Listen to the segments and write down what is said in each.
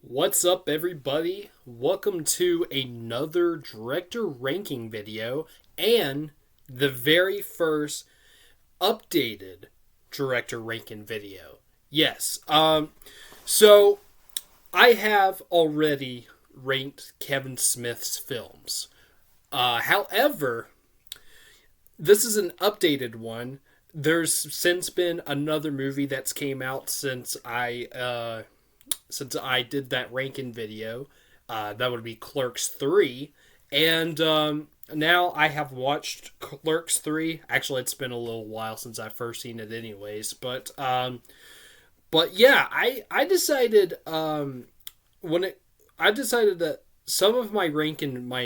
What's up, everybody? Welcome to another director ranking video and the very first updated director ranking video. Yes, so I have already ranked Kevin Smith's films. However, this is an updated one. There's since been another movie that's came out since I did that ranking video. That would be Clerks 3. And now I have watched Clerks 3. Actually, it's been a little while since I first seen it anyways. But yeah, I decided I decided that some of my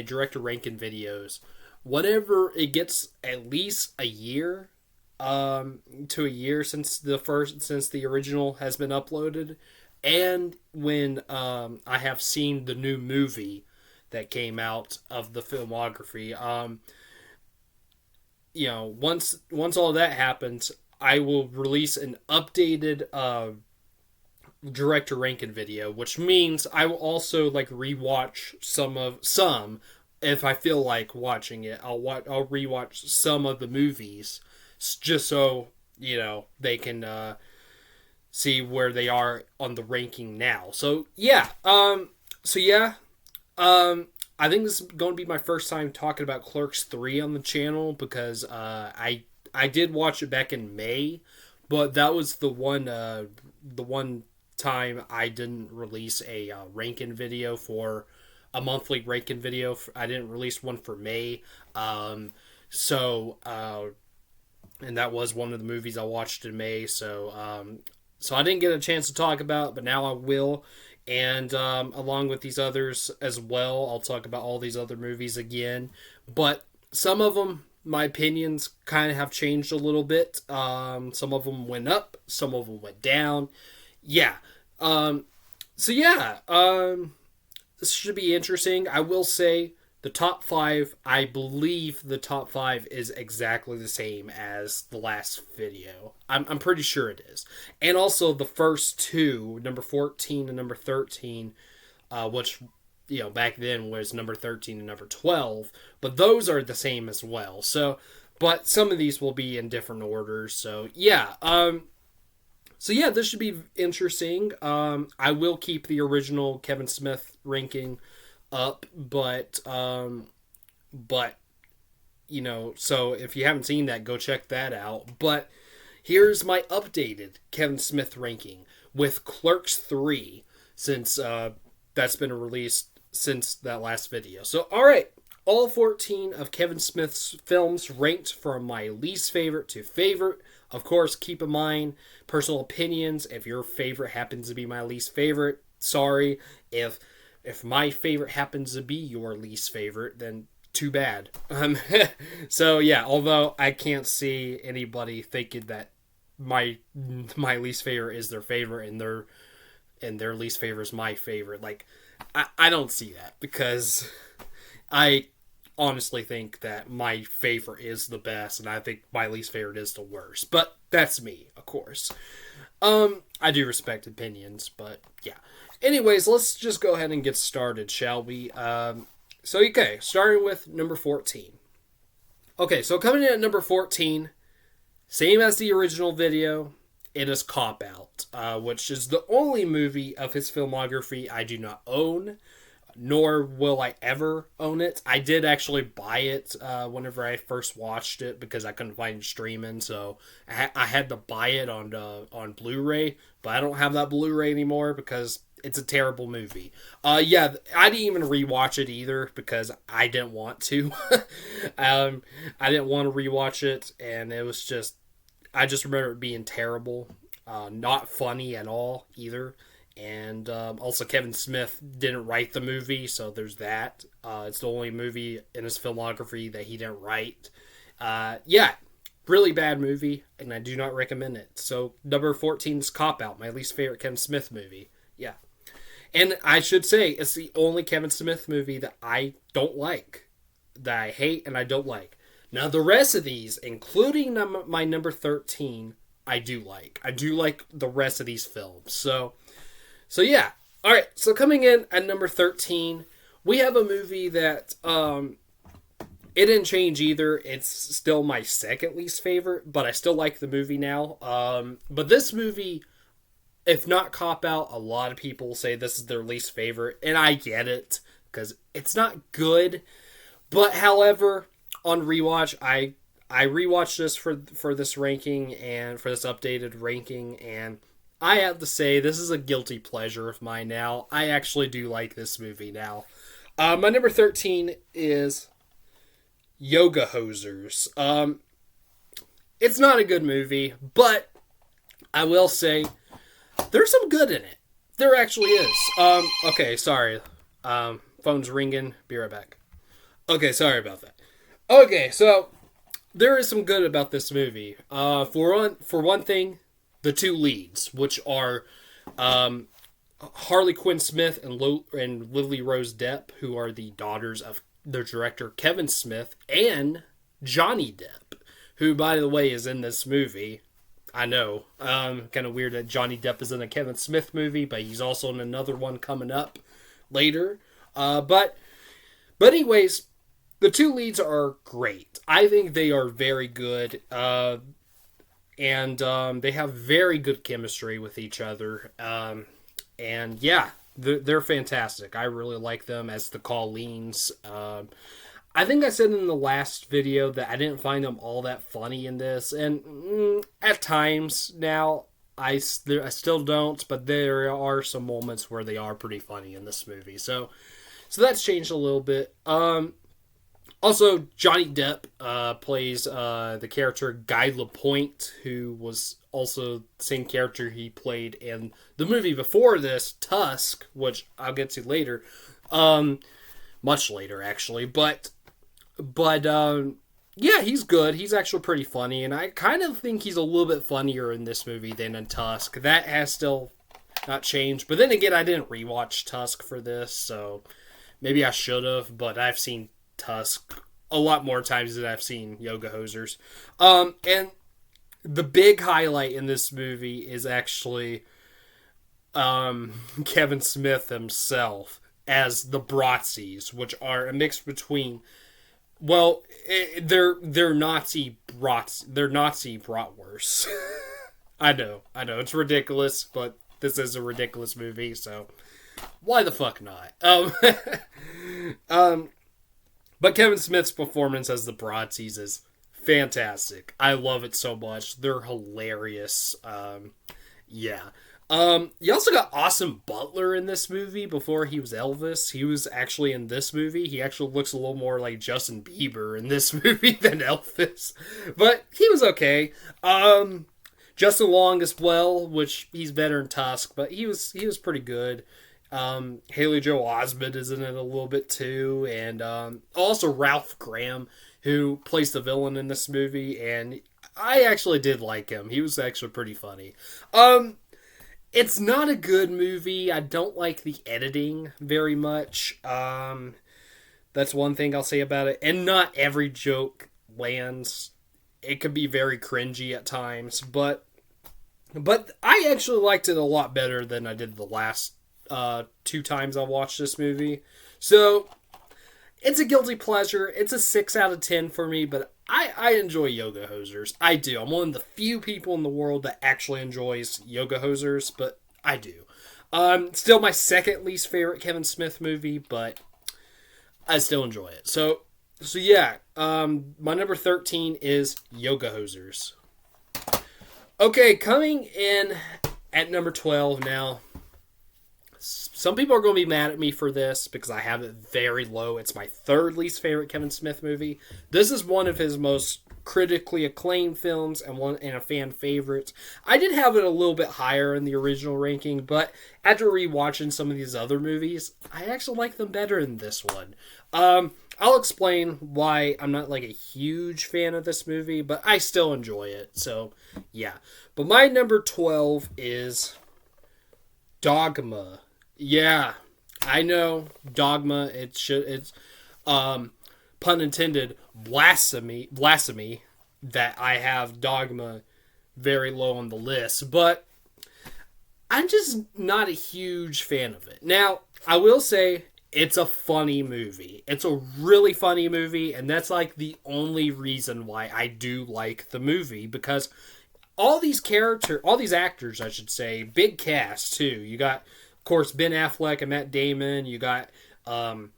director ranking videos, whenever it gets at least a year to a year since the original has been uploaded, and when I have seen the new movie that came out of the filmography, once all that happens, I will release an updated director ranking video, which means I will also like rewatch some if I feel like watching it. I'll rewatch some of the movies just so they can see where they are on the ranking now. So yeah, I think this is going to be my first time talking about Clerks 3 on the channel because I did watch it back in May, but that was the one time I didn't release a ranking video for a monthly ranking video. I didn't release one for May, so and that was one of the movies I watched in May. So I didn't get a chance to talk about, but now I will. And along with these others as well, I'll talk about all these other movies again. But some of them, my opinions kind of have changed a little bit. Some of them went up, some of them went down. Yeah. This should be interesting. I will say the top five, I believe the top five is exactly the same as the last video. I'm pretty sure it is. And also the first two, number 14 and number 13, which, back then was number 13 and number 12, but those are the same as well. So, but some of these will be in different orders. So, yeah. This should be interesting. I will keep the original Kevin Smith ranking up, but so if you haven't seen that, go check that out. But here's my updated Kevin Smith ranking with Clerks 3, since that's been released since that last video. So alright, all 14 of Kevin Smith's films ranked from my least favorite to favorite. Of course, keep in mind personal opinions. If your favorite happens to be my least favorite, sorry. If my favorite happens to be your least favorite, then too bad. So yeah, although I can't see anybody thinking that my least favorite is their favorite and their least favorite is my favorite. Like, I don't see that, because I honestly think that my favorite is the best, and I think my least favorite is the worst. But that's me, of course. I do respect opinions, but yeah. Anyways, let's just go ahead and get started, shall we? Starting with number 14. Okay, so coming in at number 14, same as the original video, it is Cop Out, which is the only movie of his filmography I do not own, nor will I ever own it. I did actually buy it whenever I first watched it because I couldn't find it streaming, so I had to buy it on Blu-ray, but I don't have that Blu-ray anymore because it's a terrible movie. I didn't even rewatch it either because I didn't want to. I didn't want to rewatch it, and it was just, I just remember it being terrible. Not funny at all either. And also Kevin Smith didn't write the movie, so there's that. It's the only movie in his filmography that he didn't write. Really bad movie, and I do not recommend it. So number 14 is Cop Out, my least favorite Kevin Smith movie. Yeah. And I should say, it's the only Kevin Smith movie that I don't like. That I hate and I don't like. Now, the rest of these, including my number 13, I do like. I do like the rest of these films. So yeah. All right, so coming in at number 13, we have a movie that it didn't change either. It's still my second least favorite, but I still like the movie now. But this movie, if not Cop Out, a lot of people say this is their least favorite, and I get it because it's not good. But however, on rewatch, I rewatched this for this ranking and for this updated ranking, and I have to say this is a guilty pleasure of mine now. I actually do like this movie now. My number 13 is Yoga Hosers. It's not a good movie, but I will say there's some good in it. There actually is. Okay, sorry. Phone's ringing. Be right back. Okay, sorry about that. Okay, so there is some good about this movie. For one thing, the two leads, which are Harley Quinn Smith and Lily Rose Depp, who are the daughters of the director Kevin Smith, and Johnny Depp, who, by the way, is in this movie. I know, kind of weird that Johnny Depp is in a Kevin Smith movie, but he's also in another one coming up later. But anyways, the two leads are great. I think they are very good, and they have very good chemistry with each other. And yeah, they're fantastic. I really like them as the Colleens. I think I said in the last video that I didn't find them all that funny in this, and at times now I still don't, but there are some moments where they are pretty funny in this movie. So that's changed a little bit. Also, Johnny Depp plays the character Guy Lapointe, who was also the same character he played in the movie before this, Tusk, which I'll get to later. Much later, actually. But yeah, he's good. He's actually pretty funny, and I kind of think he's a little bit funnier in this movie than in Tusk. That has still not changed. But then again, I didn't rewatch Tusk for this, so maybe I should have, but I've seen Tusk a lot more times than I've seen Yoga Hosers. And the big highlight in this movie is actually Kevin Smith himself as the Bratzies, which are a mix between, well, they're Nazi bratwursts. I know, it's ridiculous, but this is a ridiculous movie, so why the fuck not? But Kevin Smith's performance as the Bratzies is fantastic. I love it so much. They're hilarious. Yeah. You also got Austin Butler in this movie before he was Elvis. He was actually in this movie. He actually looks a little more like Justin Bieber in this movie than Elvis. But he was okay. Justin Long as well, which he's better in Tusk, but he was pretty good. Haley Joel Osment is in it a little bit too, and also Ralph Graham, who plays the villain in this movie, and I actually did like him. He was actually pretty funny. It's not a good movie. I don't like the editing very much. That's one thing I'll say about it. And not every joke lands. It could be very cringy at times, but I actually liked it a lot better than I did the last 2 times I watched this movie. So it's a guilty pleasure. It's a 6 out of 10 for me, but I enjoy Yoga Hosers. I do. I'm one of the few people in the world that actually enjoys Yoga Hosers, but I do. Still my second least favorite Kevin Smith movie, but I still enjoy it. So yeah, my number 13 is Yoga Hosers. Okay, coming in at number 12 now. Some people are going to be mad at me for this because I have it very low. It's my third least favorite Kevin Smith movie. This is one of his most critically acclaimed films and a fan favorite. I did have it a little bit higher in the original ranking, but after rewatching some of these other movies, I actually like them better than this one. I'll explain why I'm not like a huge fan of this movie, but I still enjoy it. So, yeah. But my number 12 is Dogma. Yeah, I know, Dogma, it's pun intended, blasphemy that I have Dogma very low on the list, but I'm just not a huge fan of it. Now, I will say it's a funny movie. It's a really funny movie, and that's like the only reason why I do like the movie, because all these actors, I should say, big cast too. You got, of course, Ben Affleck and Matt Damon. You got um,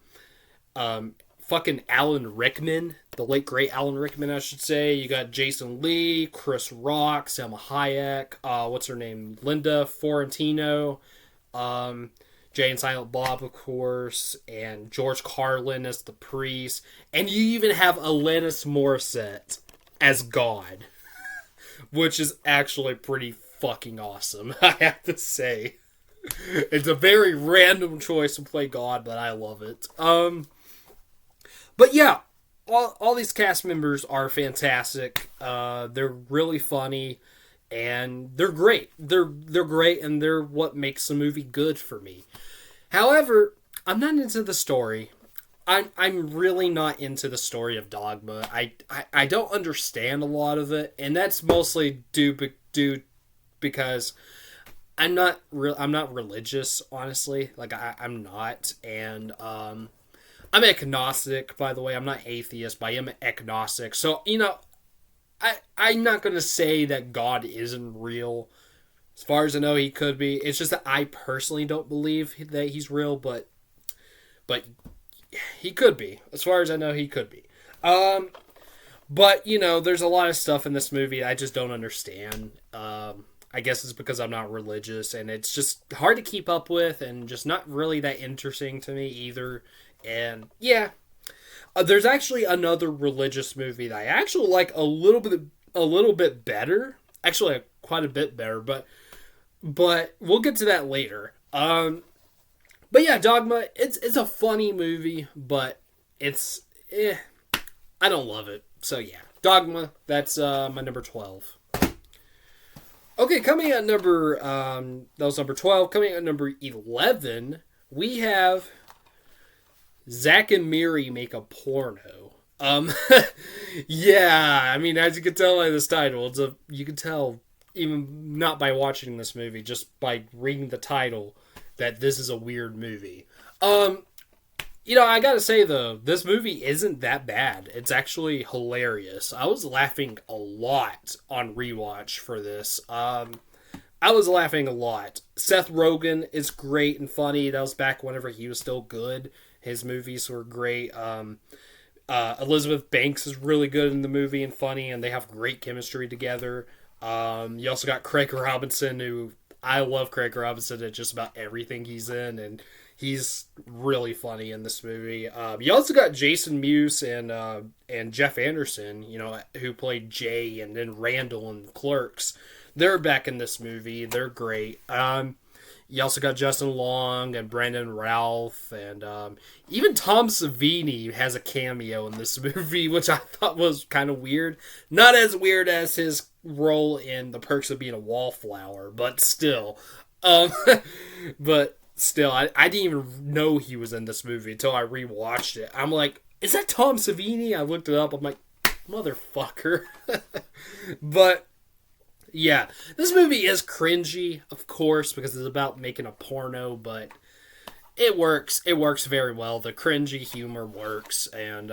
fucking Alan Rickman, the late great Alan Rickman, I should say. You got Jason Lee, Chris Rock, Selma Hayek. What's her name? Linda Fiorentino. Jay and Silent Bob, of course, and George Carlin as the priest, and you even have Alanis Morissette as God, which is actually pretty fucking awesome, I have to say. It's a very random choice to play God, but I love it. But yeah, all these cast members are fantastic. They're really funny, and they're great. They're great, and they're what makes the movie good for me. However, I'm not into the story. I'm really not into the story of Dogma. I don't understand a lot of it, and that's mostly due because I'm not religious, honestly. Like I'm not, and I'm agnostic, by the way. I'm not atheist, but I am agnostic. So I'm not gonna say that God isn't real. As far as I know, he could be. It's just that I personally don't believe that he's real, but he could be. As far as I know, he could be. But there's a lot of stuff in this movie I just don't understand. I guess it's because I'm not religious, and it's just hard to keep up with, and just not really that interesting to me either. And yeah, there's actually another religious movie that I actually like a little bit better. Actually, quite a bit better, but we'll get to that later. But yeah, Dogma, it's a funny movie, but I don't love it. So yeah, Dogma, that's my number 12. Okay, coming at number that was number 12. Coming at number 11, we have Zack and Miri Make a Porno. Yeah, I mean, as you can tell by this title, you can tell even not by watching this movie, just by reading the title, that this is a weird movie. I gotta say though, this movie isn't that bad. It's actually hilarious. I was laughing a lot on rewatch for this. I was laughing a lot. Seth Rogen is great and funny. That was back whenever he was still good. His movies were great. Elizabeth Banks is really good in the movie and funny, and they have great chemistry together. You also got Craig Robinson, who I love Craig Robinson at just about everything he's in, and he's really funny in this movie. You also got Jason Mewes and Jeff Anderson, who played Jay and then Randall in Clerks. They're back in this movie. They're great. You also got Justin Long and Brandon Routh, and even Tom Savini has a cameo in this movie, which I thought was kind of weird. Not as weird as his role in The Perks of Being a Wallflower, but still. But still, I didn't even know he was in this movie until I rewatched it. I'm like, is that Tom Savini? I looked it up. I'm like, motherfucker. But yeah, this movie is cringy, of course, because it's about making a porno, but it works. It works very well. The cringy humor works, and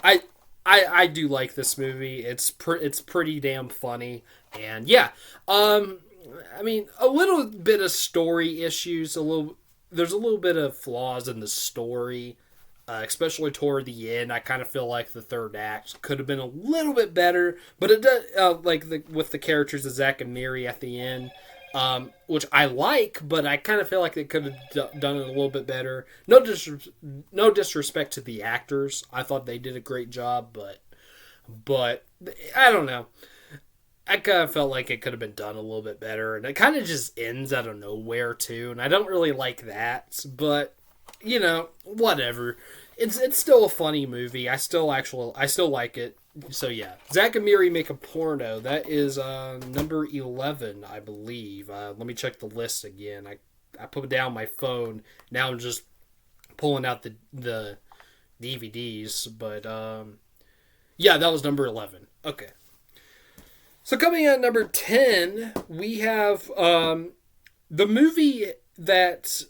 I do like this movie. It's pretty damn funny, and yeah, I mean, a little bit of story issues. There's a little bit of flaws in the story. Especially toward the end, I kind of feel like the third act could have been a little bit better, but it does, with the characters of Zack and Miri at the end, which I like, but I kind of feel like they could have done it a little bit better. No disrespect to the actors, I thought they did a great job, but I don't know. I kind of felt like it could have been done a little bit better, and it kind of just ends out of nowhere too, and I don't really like that, but whatever. It's still a funny movie. I still like it. So yeah, Zack and Miri Make a Porno. That is number 11, I believe. Let me check the list again. I put down my phone. Now I'm just pulling out the DVDs. But yeah, that was number 11. Okay. So coming in at number 10, we have the movie that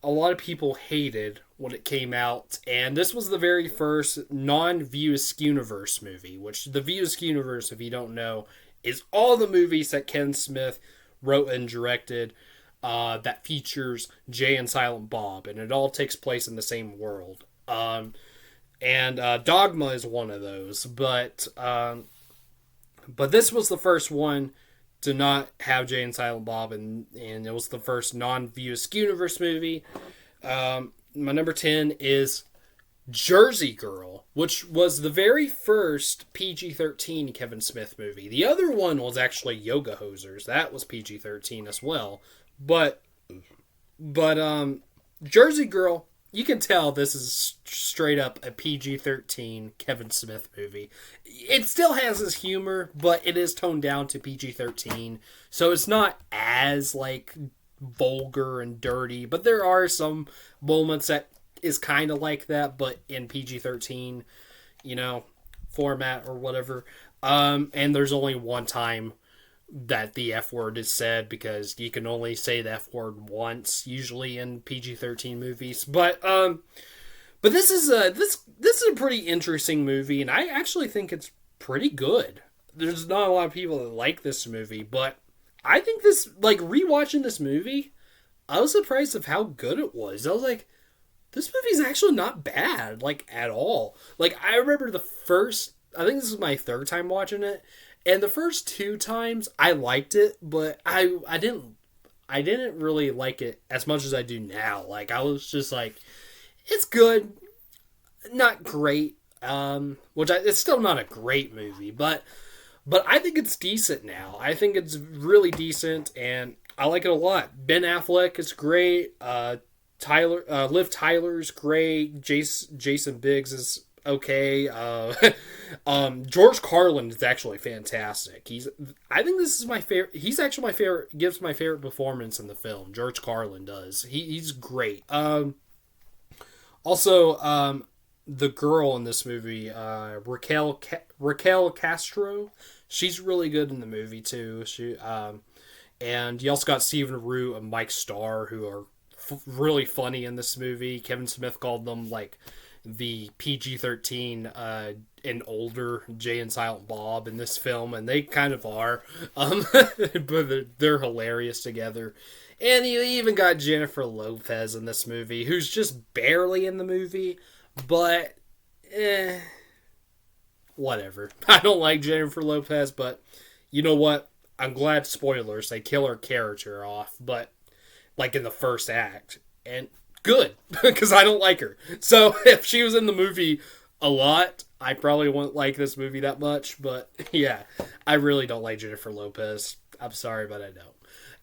a lot of people hated when it came out, and this was the very first non-View Askewniverse movie, which the View Askewniverse, if you don't know, is all the movies that Ken Smith wrote and directed that features Jay and Silent Bob, and it all takes place in the same world. And Dogma is one of those, but this was the first one to not have Jay and Silent Bob, and it was the first non-View Askewniverse movie. My number 10 is Jersey Girl, which was the very first PG-13 Kevin Smith movie. The other one was actually Yoga Hosers. That was PG-13 as well. But Jersey Girl, you can tell this is straight up a PG-13 Kevin Smith movie. It still has his humor, but it is toned down to PG-13. So it's not as, like, vulgar and dirty, but there are some moments that is kind of like that, but in PG-13, format or whatever. And there's only one time that the F word is said, because you can only say the F word once, usually in PG-13 movies. But this is a pretty interesting movie, and I actually think it's pretty good. There's not a lot of people that like this movie, but I think this, like, rewatching this movie, I was surprised of how good it was. I was like, this movie's actually not bad, like, at all. Like, I remember I think this is my third time watching it, and the first two times I liked it, but I didn't really like it as much as I do now. Like, I was just like, it's good, not great. It's still not a great movie, but I think it's decent now. I think it's really decent, and I like it a lot. Ben Affleck is great. Liv Tyler's great. Jason Biggs is okay. George Carlin is actually fantastic. I think this is my favorite. He's actually my favorite. Gives my favorite performance in the film. George Carlin does. He's great. Also, the girl in this movie, Raquel Castro, she's really good in the movie too. And you also got Stephen Root and Mike Starr, who are really funny in this movie. Kevin Smith called them, like, the PG-13 and older Jay and Silent Bob in this film, and they kind of are. But they're hilarious together. And you even got Jennifer Lopez in this movie, who's just barely in the movie, but whatever. I don't like Jennifer Lopez, but you know what? I'm glad, spoilers, they kill her character off, but, like, in the first act. And good, because I don't like her. So if she was in the movie a lot, I probably wouldn't like this movie that much. But yeah, I really don't like Jennifer Lopez. I'm sorry, but I don't.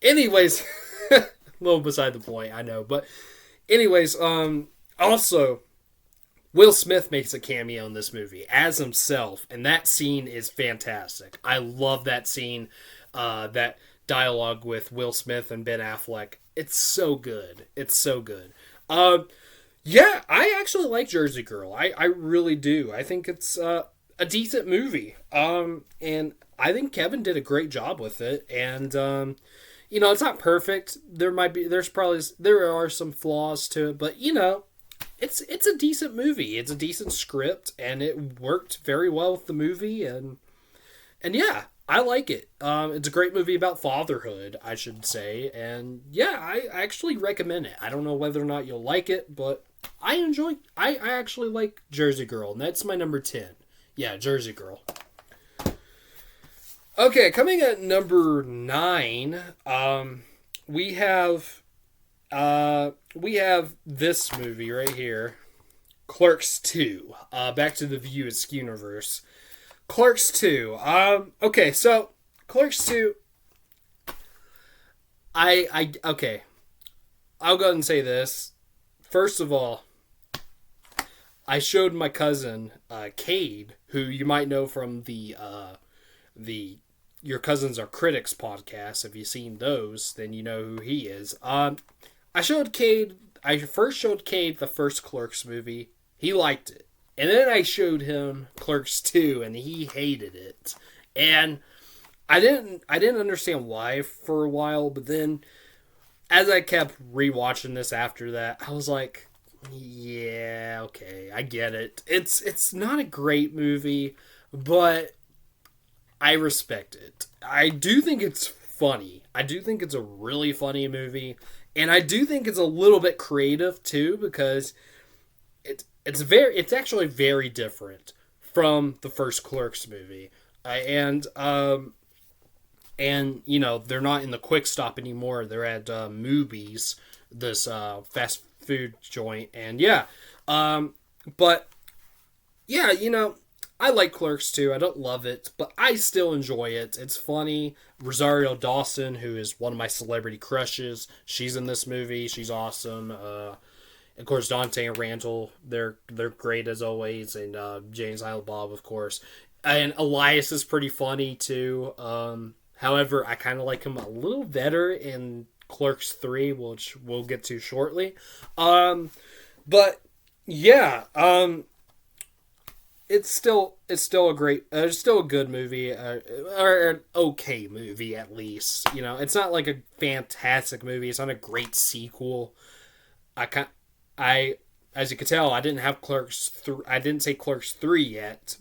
Anyways, a little beside the point, I know. But anyways, also, Will Smith makes a cameo in this movie as himself, and that scene is fantastic. I love that scene, that dialogue with Will Smith and Ben Affleck. It's so good. It's so good. Yeah, I actually like Jersey Girl. I really do. I think it's a decent movie. And I think Kevin did a great job with it. And it's not perfect. There are some flaws to it, but it's a decent movie. It's a decent script, and it worked very well with the movie, and yeah, I like it. It's a great movie about fatherhood, I should say, and yeah, I actually recommend it. I don't know whether or not you'll like it, but I actually like Jersey Girl, and that's my number 10. Yeah, Jersey Girl. Okay, coming at number 9, we have this movie right here, Clerks 2. Back to the View Askewniverse. Clerks 2. Okay, so Clerks 2. Okay. I'll go ahead and say this. First of all, I showed my cousin Cade, who you might know from the Your Cousins Are Critics podcast. If you've seen those, then you know who he is. I first showed Cade the first Clerks movie. He liked it. And then I showed him Clerks 2, and he hated it. And I didn't understand why for a while, but then as I kept rewatching this after that, I was like, yeah, okay, I get it. It's not a great movie, but I respect it. I do think it's funny. I do think it's a really funny movie, and I do think it's a little bit creative too because it's actually very different from the first Clerks movie. And you know they're not in the Quick Stop anymore. They're at Movies, this fast food joint, and yeah, but yeah, you know I like Clerks too. I don't love it, but I still enjoy it. It's funny. Rosario Dawson, who is one of my celebrity crushes, she's in this movie. She's awesome. Of course, Dante and Randall, they're great as always, and James Silent Bob, of course, and Elias is pretty funny too. However, I kind of like him a little better in Clerks 3, which we'll get to shortly. But yeah, it's still a great, it's still a good movie, or an okay movie at least. You know, it's not like a fantastic movie. It's not a great sequel. I can I as you can tell, I didn't have Clerks. I didn't say Clerks 3 yet.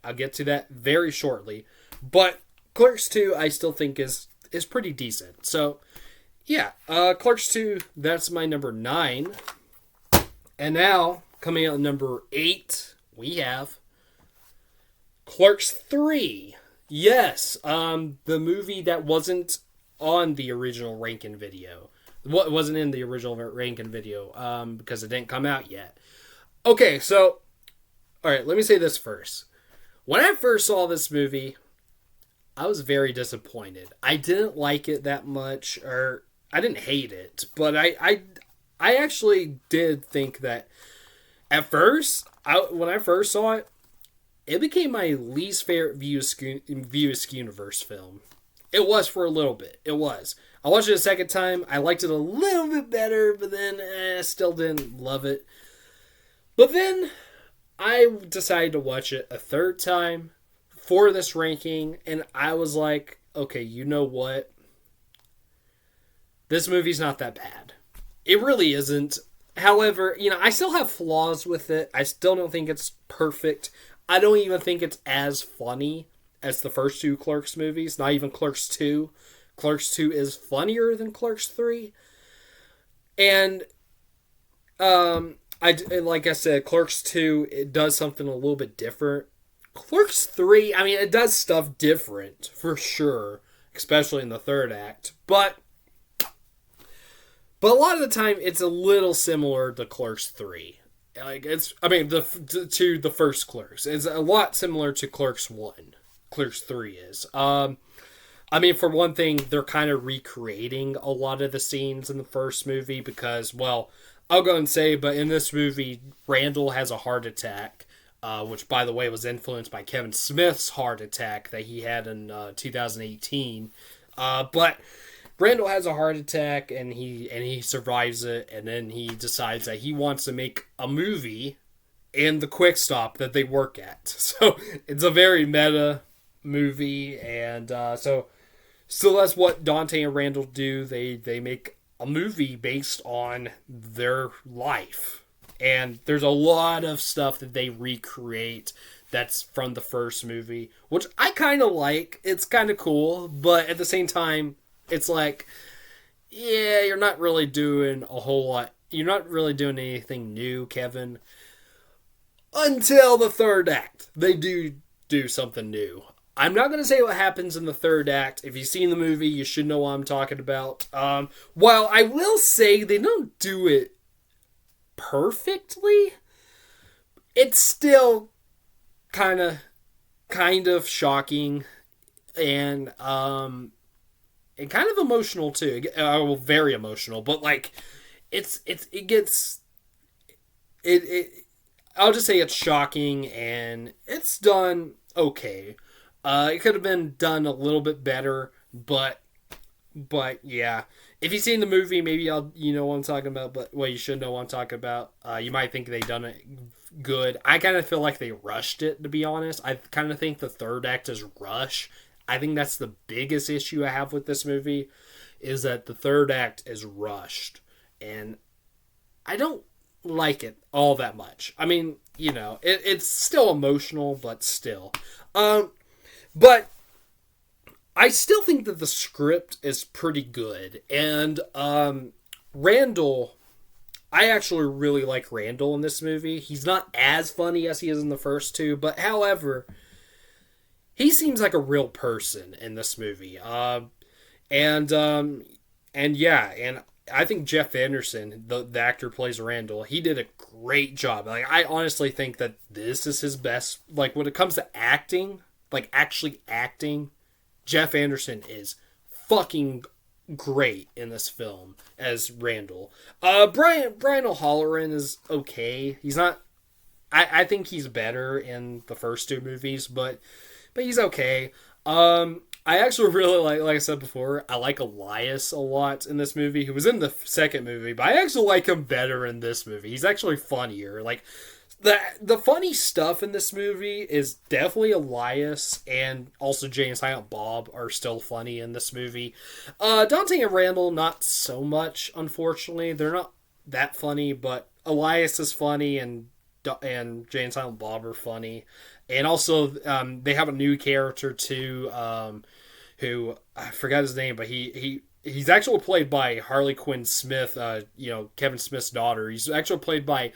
I'll get to that very shortly. But Clerks 2, I still think is pretty decent. So yeah, Clerks 2. That's my number 9. And now coming out number 8, we have Clerks 3. Yes, the movie that wasn't on the original Rankin video. What wasn't in the original Rankin video because it didn't come out yet. Okay, so all right, let me say this first. When I first saw this movie, I was very disappointed. I didn't like it that much, or I didn't hate it, but I actually did think that at first, when I first saw it, it became my least favorite View Askew Universe film. It was for a little bit. It was. I watched it a second time. I liked it a little bit better, but then I still didn't love it. But then I decided to watch it a third time for this ranking, and I was like, okay, you know what? This movie's not that bad. It really isn't. However, you know, I still have flaws with it. I still don't think it's perfect. I don't even think it's as funny as the first two Clerks movies. Not even Clerks 2. Clerks 2 is funnier than Clerks 3. And like I said, Clerks 2, it does something a little bit different. Clerks 3, I mean, it does stuff different, for sure. Especially in the third act. But a lot of the time, it's a little similar to Clerks 3. Like, to the first Clerks. It's a lot similar to Clerks 1. Clerks 3 is. I mean, for one thing, they're kind of recreating a lot of the scenes in the first movie because, well, I'll go and say, but in this movie, Randall has a heart attack, which, by the way, was influenced by Kevin Smith's heart attack that he had in 2018. But Randall has a heart attack, and he survives it, and then he decides that he wants to make a movie in the Quick Stop that they work at. So it's a very meta movie, and so that's what Dante and Randall do. They make a movie based on their life, and there's a lot of stuff that they recreate that's from the first movie, which I kind of like. It's kind of cool, but at the same time, it's like, yeah, you're not really doing a whole lot. You're not really doing anything new, Kevin. Until the third act, they do something new. I'm not going to say what happens in the third act. If you've seen the movie, you should know what I'm talking about. While I will say they don't do it perfectly, it's still kind of shocking and kind of emotional too. Well, very emotional, but like it gets. I'll just say it's shocking and it's done okay. It could have been done a little bit better, but yeah. If you've seen the movie, maybe you know what I'm talking about. But well, you should know what I'm talking about. You might think they done it good. I kind of feel like they rushed it, to be honest. I kind of think the third act is rush. I think that's the biggest issue I have with this movie. is that the third act is rushed, and I don't like it all that much. I mean, it's still emotional, but still. But I still think that the script is pretty good, and Randall. I actually really like Randall in this movie. He's not as funny as he is in the first two, but however, he seems like a real person in this movie. And yeah, and I think Jeff Anderson, the actor who plays Randall, he did a great job. Like, I honestly think that this is his best. Like, when it comes to acting, like actually acting, Jeff Anderson is fucking great in this film as Randall. Brian O'Halloran is okay. He's not. I think he's better in the first two movies, but he's okay. I actually really like I said before, I like Elias a lot in this movie, who was in the second movie, but I actually like him better in this movie. He's actually funnier. Like, the funny stuff in this movie is definitely Elias, and also Jay and Silent Bob are still funny in this movie. Dante and Randall, not so much, unfortunately. They're not that funny, but Elias is funny, and Jay and Silent Bob are funny. And also, they have a new character too, who I forgot his name, but he's actually played by Harley Quinn Smith, Kevin Smith's daughter. He's actually played by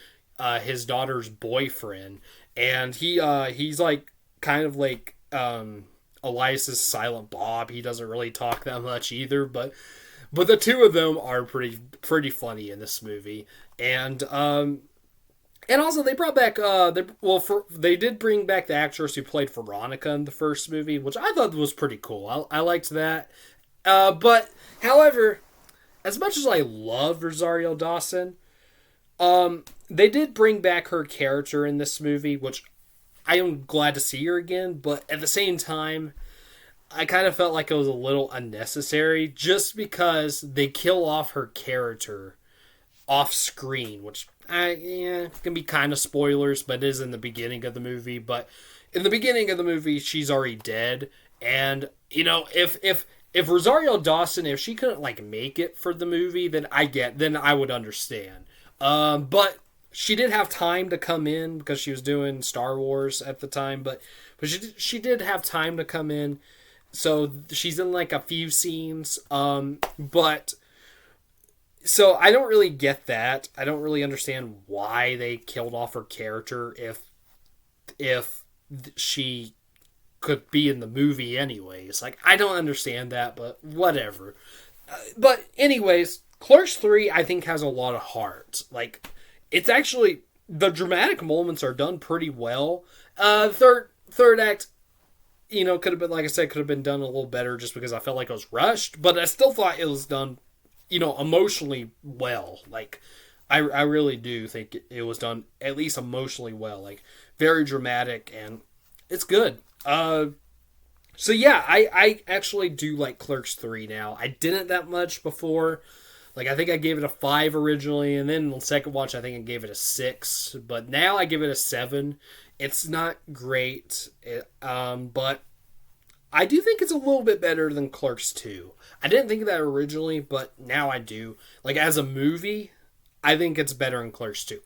his daughter's boyfriend, and he's like kind of like Elias's Silent Bob. He doesn't really talk that much either, but the two of them are pretty funny in this movie. And also, they brought back, they did bring back the actress who played Veronica in the first movie, which I thought was pretty cool. I liked that. But, however, as much as I love Rosario Dawson, they did bring back her character in this movie, which I am glad to see her again, but at the same time, I kind of felt like it was a little unnecessary, just because they kill off her character off screen, which can be kind of spoilers, but it is in the beginning of the movie. But in the beginning of the movie, she's already dead, and if Rosario Dawson, if she couldn't like make it for the movie, then I would understand. But she did have time to come in because she was doing Star Wars at the time, but she did have time to come in, so she's in like a few scenes. But so I don't really get that. I don't really understand why they killed off her character if she could be in the movie anyways. Like, I don't understand that, but whatever. But anyways, Clerks 3 I think has a lot of heart. Like, it's actually, the dramatic moments are done pretty well. Third act, could have been, like I said, could have been done a little better just because I felt like it was rushed, but I still thought it was done emotionally well. Like, I really do think it was done at least emotionally well. Like, very dramatic, and it's good. So yeah, I actually do like Clerks 3 now. I didn't that much before. Like, I think I gave it a 5 originally, and then on the second watch, I think I gave it a 6. But now I give it a 7. It's not great, but I do think it's a little bit better than Clerks 2. I didn't think of that originally, but now I do. Like, as a movie, I think it's better than Clerks 2.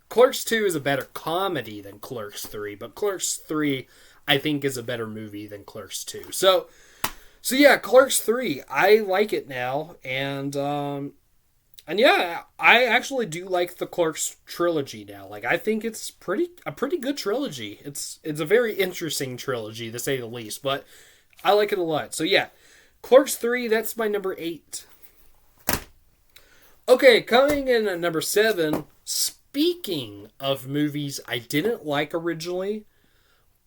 Clerks 2 is a better comedy than Clerks 3, but Clerks 3, I think, is a better movie than Clerks 2. So yeah, Clerks 3, I like it now, and yeah, I actually do like the Clerks trilogy now. Like, I think it's a pretty good trilogy. It's a very interesting trilogy, to say the least, but I like it a lot. So yeah, Clerks 3, that's my number 8. Okay, coming in at number 7, speaking of movies I didn't like originally,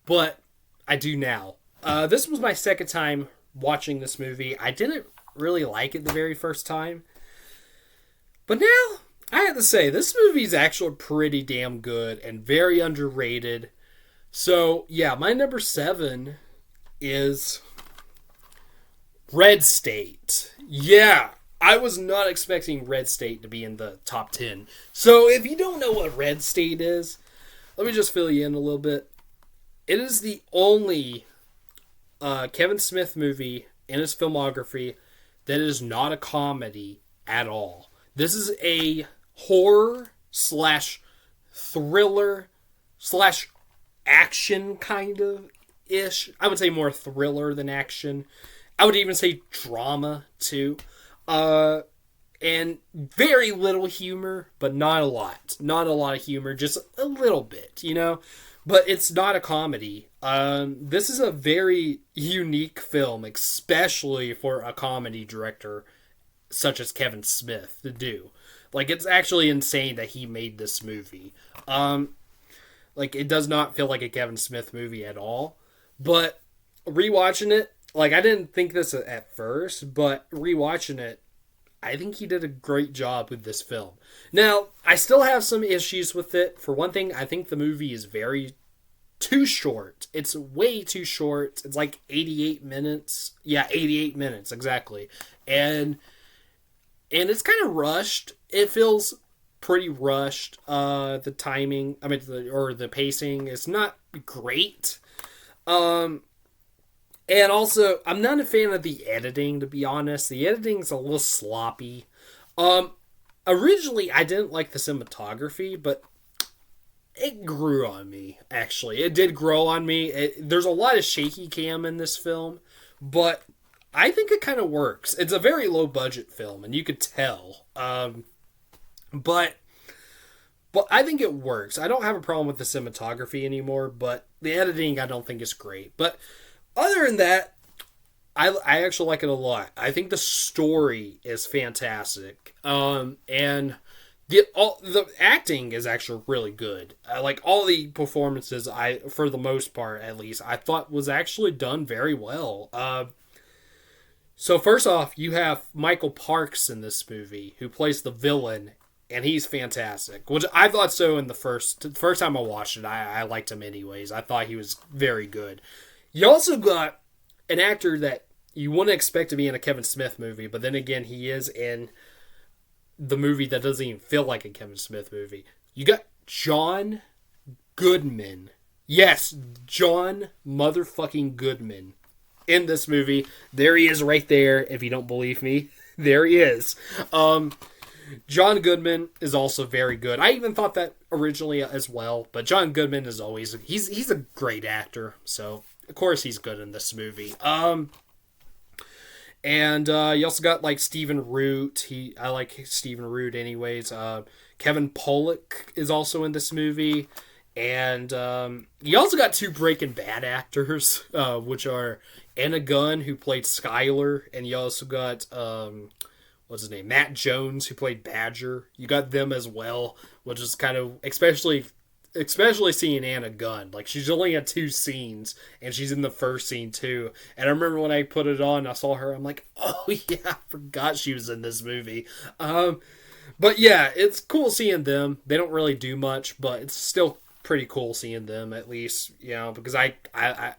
but I do now. This was my second time watching this movie. I didn't really like it the very first time, but now I have to say, this movie is actually pretty damn good and very underrated. So yeah, my number 7 is Red State. Yeah, I was not expecting Red State to be in the top 10. So if you don't know what Red State is, let me just fill you in a little bit. It is the only Kevin Smith movie in his filmography that is not a comedy at all. This is a horror slash thriller slash action kind of ish. I would say more thriller than action. I would even say drama too. And very little humor, but not a lot. Not a lot of humor, just a little bit, you know? But it's not a comedy. This is a very unique film, especially for a comedy director such as Kevin Smith to do. Like, it's actually insane that he made this movie. Like, it does not feel like a Kevin Smith movie at all. But rewatching it, like, I didn't think this at first, but rewatching it, I think he did a great job with this film. Now, I still have some issues with it. For one thing, I think the movie is very too short. It's way too short. It's like 88 minutes. Yeah, 88 minutes, exactly. And it's kind of rushed. It feels pretty rushed. The timing, the pacing is not great. And also, I'm not a fan of the editing, to be honest. The editing's a little sloppy. Originally, I didn't like the cinematography, but it grew on me, actually. It did grow on me. There's a lot of shaky cam in this film, but I think it kind of works. It's a very low-budget film, and you could tell. But I think it works. I don't have a problem with the cinematography anymore, but the editing I don't think is great. But other than that, I actually like it a lot. I think the story is fantastic. And the acting is actually really good. Like all the performances, for the most part at least, I thought was actually done very well. So first off, you have Michael Parks in this movie, who plays the villain, and he's fantastic. Which I thought so in the first time I watched it. I liked him anyways. I thought he was very good. You also got an actor that you wouldn't expect to be in a Kevin Smith movie, but then again, he is in the movie that doesn't even feel like a Kevin Smith movie. You got John Goodman. Yes, John motherfucking Goodman in this movie. There he is right there, if you don't believe me. There he is. John Goodman is also very good. I even thought that originally as well, but John Goodman is always... He's a great actor, so... Of course he's good in this movie. And you also got like Stephen Root. I like Stephen Root anyways. Kevin Pollak is also in this movie. And you also got two Breaking Bad actors, which are Anna Gunn, who played Skyler, and you also got what's his name? Matt Jones, who played Badger. You got them as well, which is kind of especially seeing Anna Gunn. Like, she's only had 2 scenes, and she's in the first scene, too. And I remember when I put it on, I saw her, I'm like, oh, yeah, I forgot she was in this movie. But, yeah, it's cool seeing them. They don't really do much, but it's still pretty cool seeing them, at least, you know, because I'm a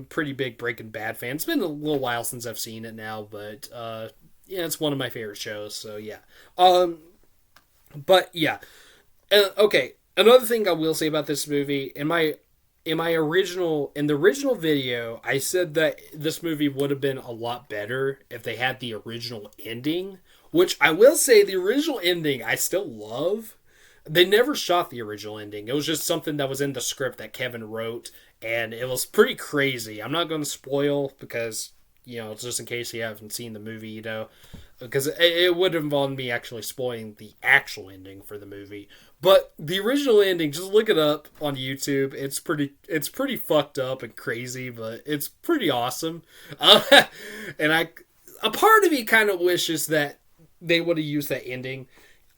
pretty big Breaking Bad fan. It's been a little while since I've seen it now, but, yeah, it's one of my favorite shows, so yeah. But yeah. Okay, another thing I will say about this movie, in the original video, I said that this movie would have been a lot better if they had the original ending, which I will say the original ending I still love. They never shot the original ending. It was just something that was in the script that Kevin wrote, and it was pretty crazy. I'm not going to spoil because, you know, just in case you haven't seen the movie, you know, because it would involve me actually spoiling the actual ending for the movie. But the original ending, just look it up on YouTube. It's pretty fucked up and crazy, but it's pretty awesome. And a part of me kind of wishes that they would have used that ending.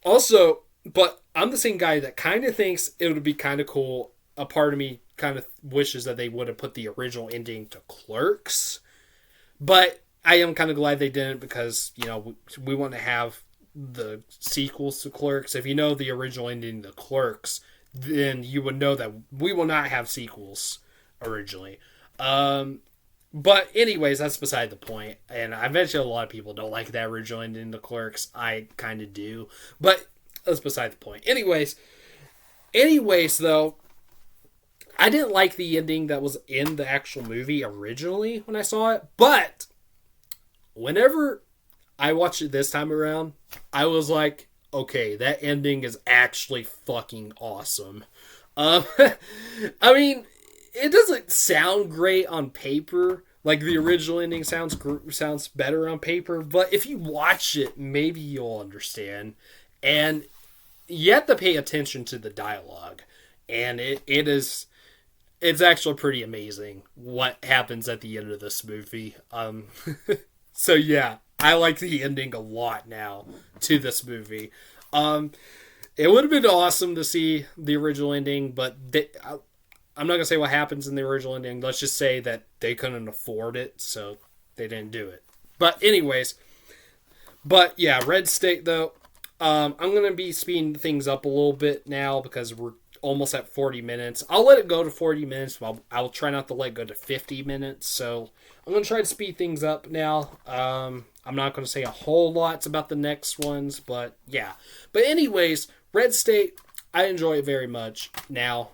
Also, but I'm the same guy that kind of thinks it would be kind of cool. A part of me kind of wishes that they would have put the original ending to Clerks. But I am kind of glad they didn't, because, you know, we want to have the sequels to Clerks. If you know the original ending to Clerks, then you would know that we will not have sequels originally. But anyways, that's beside the point. And I bet you a lot of people don't like that original ending to Clerks. I kind of do. But that's beside the point. Anyways, though, I didn't like the ending that was in the actual movie originally when I saw it, but whenever I watched it this time around, I was like, okay, that ending is actually fucking awesome. Um, I mean, it doesn't sound great on paper. Like the original ending sounds better on paper, but if you watch it, maybe you'll understand. And you have to pay attention to the dialogue, and it's actually pretty amazing what happens at the end of this movie. So yeah, I like the ending a lot now to this movie. Um, it would have been awesome to see the original ending, but I'm not gonna say what happens in the original ending. Let's just say that they couldn't afford it, so they didn't do it. But anyways, but yeah, Red State though. I'm gonna be speeding things up a little bit now because we're almost at 40 minutes. I'll let it go to 40 minutes. I'll try not to let it go to 50 minutes. So I'm gonna try to speed things up now. I'm not gonna say a whole lot about the next ones, but yeah. But anyways, Red State, I enjoy it very much now.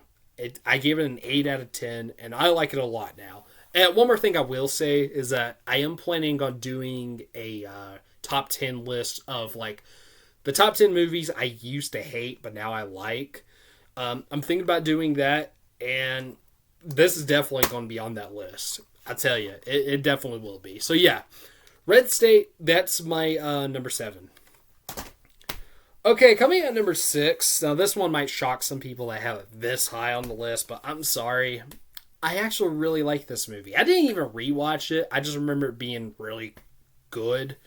I gave it an 8 out of 10, and I like it a lot now. And one more thing I will say is that I am planning on doing a top 10 list of like the top 10 movies I used to hate, but now I like. I'm thinking about doing that, and this is definitely going to be on that list. I tell you, it definitely will be. So yeah, Red State, that's my number 7. Okay, coming at number 6. Now this one might shock some people that have it this high on the list, but I'm sorry. I actually really like this movie. I didn't even rewatch it. I just remember it being really good.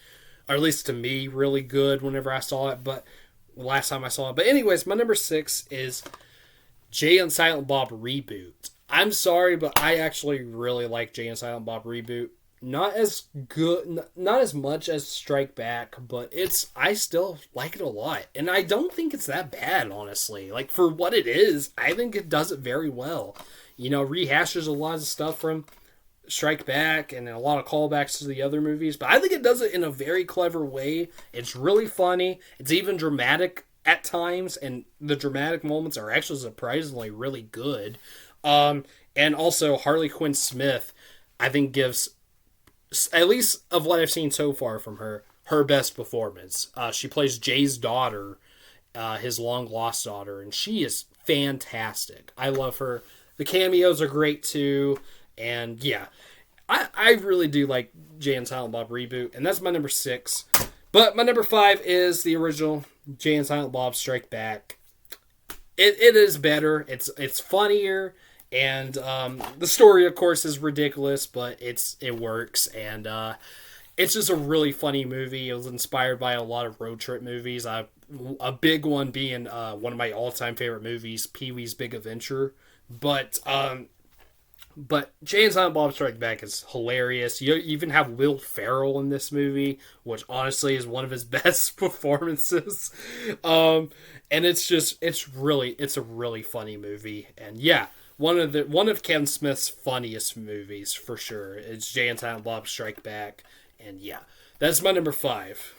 Or at least to me, really good whenever I saw it, but last time I saw it. But anyways, my number 6 is Jay and Silent Bob Reboot. I'm sorry, but I actually really like Jay and Silent Bob Reboot. Not as good, not as much as Strike Back, but I still like it a lot. And I don't think it's that bad, honestly. Like, for what it is, I think it does it very well. You know, rehashes a lot of stuff from Strike Back and a lot of callbacks to the other movies, but I think it does it in a very clever way. It's really funny. It's even dramatic at times, and the dramatic moments are actually surprisingly really good. And also Harley Quinn Smith, I think gives, at least of what I've seen so far from her best performance. She plays Jay's daughter, his long lost daughter, and she is fantastic. I love her. The cameos are great too. And yeah, I really do like Jay and Silent Bob Reboot, and that's my number 6. But my number 5 is the original Jay and Silent Bob Strike Back. It is better. It's funnier, and the story, of course, is ridiculous, but it works, and it's just a really funny movie. It was inspired by a lot of road trip movies. A big one being one of my all-time favorite movies, Pee-wee's Big Adventure. But Jay and Silent Bob Strike Back is hilarious. You even have Will Ferrell in this movie, which honestly is one of his best performances. And it's a really funny movie. And yeah, one of Kevin Smith's funniest movies for sure. It's Jay and Silent Bob Strike Back. And yeah, that's my number 5.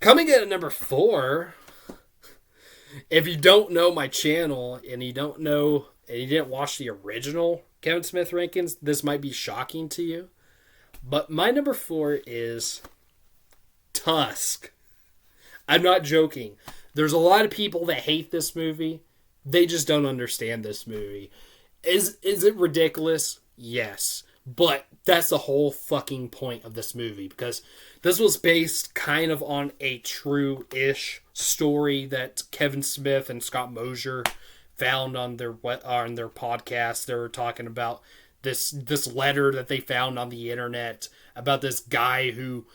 Coming in at number 4, if you don't know my channel and you didn't watch the original Kevin Smith rankings, this might be shocking to you. But my number 4 is Tusk. I'm not joking. There's a lot of people that hate this movie. They just don't understand this movie. Is it ridiculous? Yes. But that's the whole fucking point of this movie, because this was based kind of on a true-ish story that Kevin Smith and Scott Mosier found on their podcast. They were talking about this letter that they found on the internet about this guy who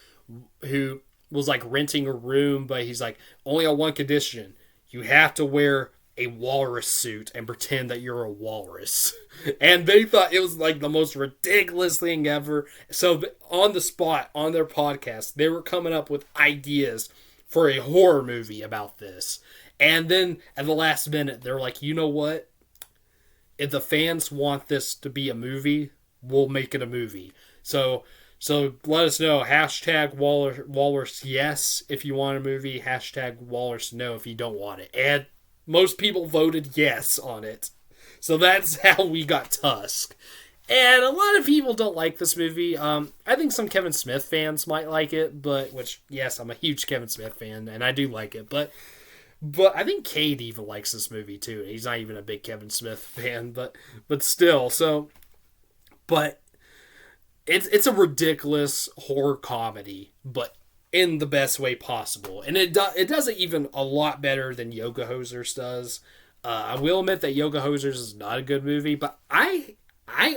was like renting a room, but he's like, only on one condition: you have to wear a walrus suit and pretend that you're a walrus. And they thought it was like the most ridiculous thing ever. So on the spot, on their podcast, they were coming up with ideas for a horror movie about this. And then at the last minute, they're like, you know what? If the fans want this to be a movie, we'll make it a movie. So let us know. Hashtag Walrus yes if you want a movie. Hashtag Walrus no if you don't want it. And most people voted yes on it. So that's how we got Tusk. And a lot of people don't like this movie. I think some Kevin Smith fans might like it, but which yes, I'm a huge Kevin Smith fan, and I do like it. But I think Cade even likes this movie too. He's not even a big Kevin Smith fan, but still. So, but it's a ridiculous horror comedy, but in the best way possible, and it does it even a lot better than Yoga Hosers does. I will admit that Yoga Hosers is not a good movie, but I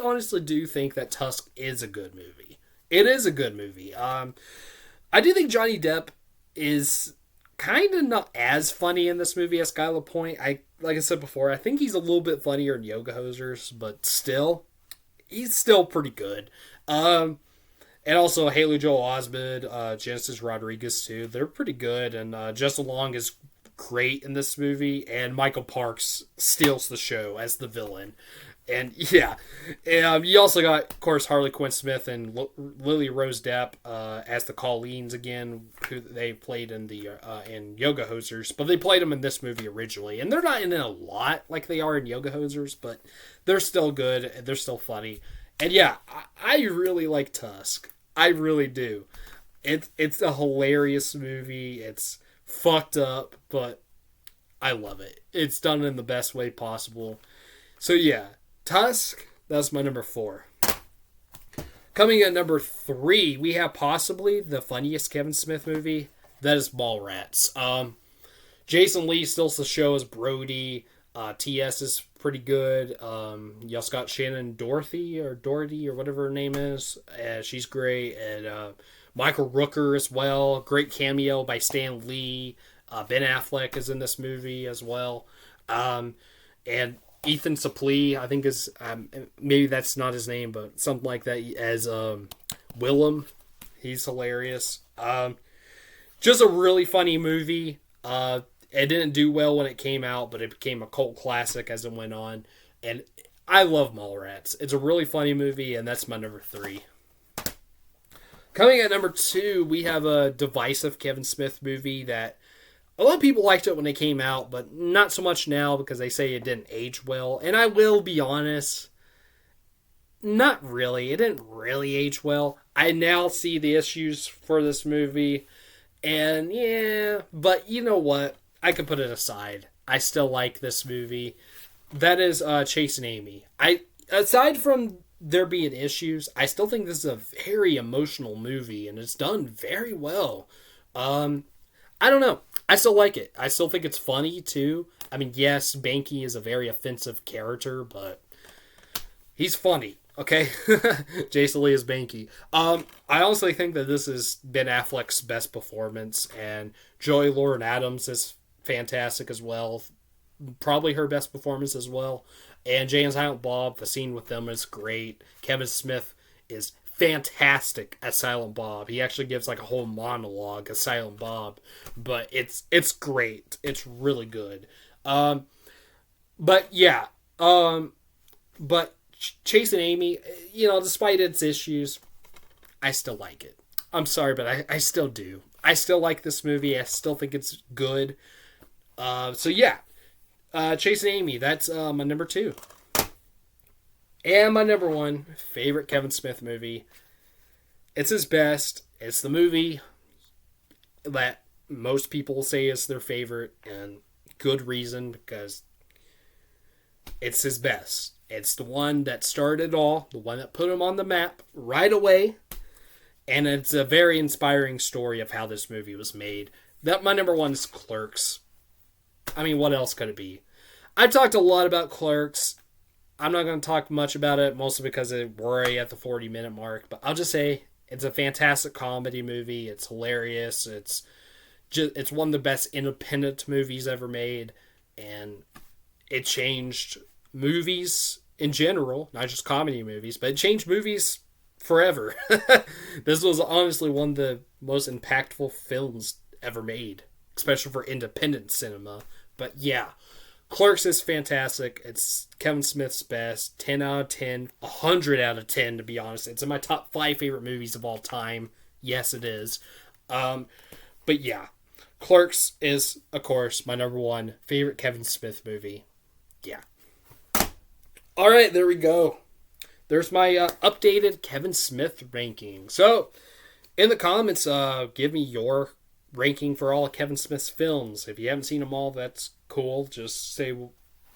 honestly do think that Tusk is a good movie. It is a good movie. I do think Johnny Depp is kind of not as funny in this movie as Guy Lapointe. Like I said before, I think he's a little bit funnier in Yoga Hosers, but still, he's still pretty good. And also Haley Joel Osment, Genesis Rodriguez too. They're pretty good, and Justin Long is great in this movie, and Michael Parks steals the show as the villain. And yeah, you also got, of course, Harley Quinn Smith and Lily Rose Depp as the Colleens again, who they played in the in Yoga Hosers, but they played them in this movie originally, and they're not in it a lot like they are in Yoga Hosers, but they're still good and they're still funny. And yeah, I really like Tusk. I really do. It's a hilarious movie. It's fucked up, but I love it. It's done in the best way possible. So yeah. Tusk, that's my number 4. Coming at number 3, we have possibly the funniest Kevin Smith movie. That is Mallrats. Jason Lee steals the show as Brody. T.S. is pretty good. You also got Shannon Doherty or whatever her name is. She's great. And Michael Rooker as well. Great cameo by Stan Lee. Ben Affleck is in this movie as well. And Ethan Suplee, I think is, maybe that's not his name, but something like that, as Willem. He's hilarious. Just a really funny movie. It didn't do well when it came out, but it became a cult classic as it went on. And I love Mallrats. It's a really funny movie, and that's my number 3. Coming at number 2, we have a divisive Kevin Smith movie that a lot of people liked it when it came out, but not so much now because they say it didn't age well. And I will be honest, not really. It didn't really age well. I now see the issues for this movie. And yeah, but you know what? I can put it aside. I still like this movie. That is Chasing Amy. Aside from there being issues, I still think this is a very emotional movie, and it's done very well. I don't know. I still like it. I still think it's funny, too. I mean, yes, Banky is a very offensive character, but he's funny, okay? Jason Lee is Banky. I honestly think that this is Ben Affleck's best performance, and Joey Lauren Adams is fantastic as well. Probably her best performance as well. And Jay and Silent Bob, the scene with them is great. Kevin Smith is fantastic as Silent Bob. He actually gives like a whole monologue as Silent Bob, but it's great. It's really good. But yeah, but Chasing Amy, despite its issues, I still like it. I'm sorry, but I still do. I still like this movie. I still think it's good. So yeah, Chasing Amy, that's my number 2. And my number 1 favorite Kevin Smith movie. It's his best. It's the movie that most people say is their favorite, and good reason, because it's his best. It's the one that started it all, the one that put him on the map right away, and it's a very inspiring story of how this movie was made. My number 1 is Clerks. I mean, what else could it be? I've talked a lot about Clerks. I'm not going to talk much about it, mostly because we're already at the 40-minute mark. But I'll just say it's a fantastic comedy movie. It's hilarious. It's one of the best independent movies ever made. And it changed movies in general, not just comedy movies, but it changed movies forever. This was honestly one of the most impactful films ever made, especially for independent cinema. But yeah, Clerks is fantastic. It's Kevin Smith's best. 10 out of 10. 100 out of 10, to be honest. It's in my top 5 favorite movies of all time. Yes, it is. But yeah, Clerks is, of course, my number 1 favorite Kevin Smith movie. Yeah. All right, there we go. There's my updated Kevin Smith ranking. So, in the comments, give me your ranking for all of Kevin Smith's films. If you haven't seen them all, that's cool. Just say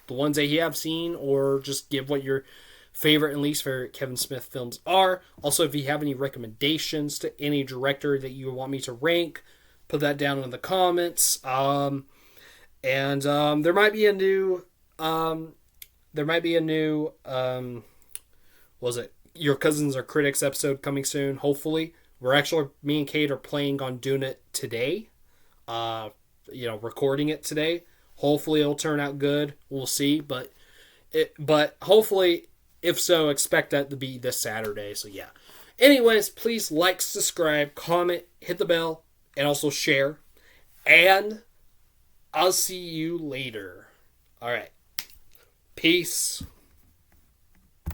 the ones that you have seen, or just give what your favorite and least favorite Kevin Smith films are. Also, if you have any recommendations to any director that you want me to rank, put that down in the comments. There might be a new was it Your Cousins Are Critics episode coming soon, hopefully. Me and Kate are planning on doing it today. Recording it today. Hopefully it'll turn out good. We'll see, but hopefully, if so, expect that to be this Saturday. So yeah. Anyways, please like, subscribe, comment, hit the bell, and also share. And I'll see you later. All right. Peace.